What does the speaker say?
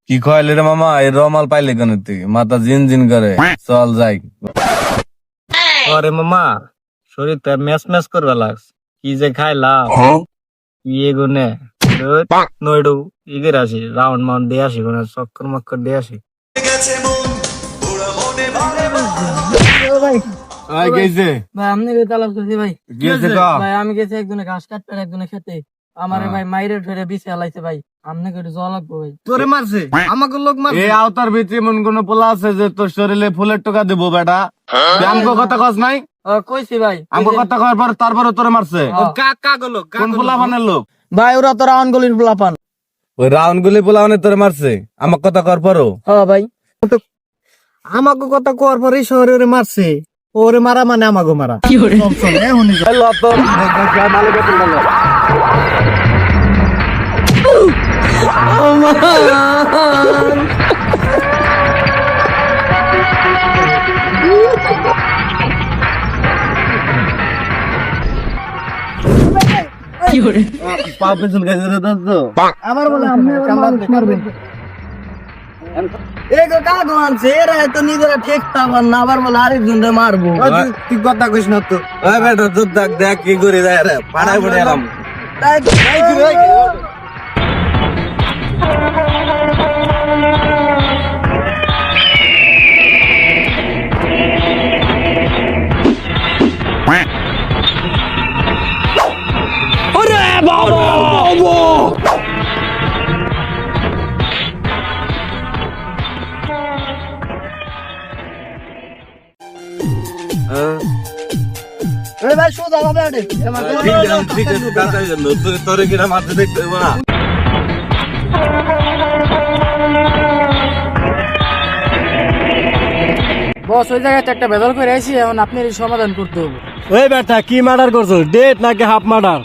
কি কইলে রে মামা, এই রমাল পাইলে কেন তুই? মাথা জিন জিন করে, চল যাই। আরে মামা শরীরটা ম্যাচ ম্যাচ করবে লাগছে, কি যে খাইলাম ইয়ে গুনে নইডু ইগের আসি রাউন্ড মাউন্ড দিয়ে আসি কোন চক্কর মক্কর দিয়ে আসি। আই গেছে ভাই আপনি তালাব করছি ভাই। গেছে কা ভাই আমি গেছি একজনে ঘাস কাটতে একজনে খেতে, আমারে ভাই মাইরে ফেরে বিছে আলাইছে ভাই। আপনি করে জল লাগবো ভাই। তোরে মারছে আমাকে লোক মারছে। এই আওতার ভিতরে এমন কোন পোলা আছে যে তোর শরীরে ফুলের টোকা দেবো বেটা? তুই আমগো কথা কস নাই? কইছি ভাই। আমগো কথা কওয়ার পর তারপরে তোরে মারছে? কাগো লোক কোন পোলা বানের লোক? ভাই ওরা তো রাউন্ড গলির পোলাপান। ওই রাউন্ড গুলি পোলা মানে তোরে মারছে আমার কথা কওয়ার পরও? হ্যাঁ ভাই। আমাকে কথা কোয়ার পরে শহরে ওরে মারছে, ওরে মারা মানে আমাকে মারা। চল চল এখনই চল। এই লতন ভালো বেতন ভালো। পা পেছন গেছে রে দোস্ত। আমার বলে আপনি মানুষ মারবেন। এই গো কাগো আনছে এরা তো নিজেরা ঠেকতে পার না, আবার বলে আরেকজনকে মারবো। তুই কথা কইস না তো। ওই বেটা চুপ থাক, দেখ কি করে যায় রে, পাড়ায় পড়ে এলাম। তাই এই ভাই সোজা হবে আরে ঠিক আছে তাড়াতাড়ি যান, তোরে কিনা মারতে দেখতে হইব না। বস ওই জায়গায় একটা বেদল করে আইছি, এখন আপনি সমাধান করতে হবে। ওই বেটা কি মার্ডার করছো, ডেট নাকি হাফ মার্ডার?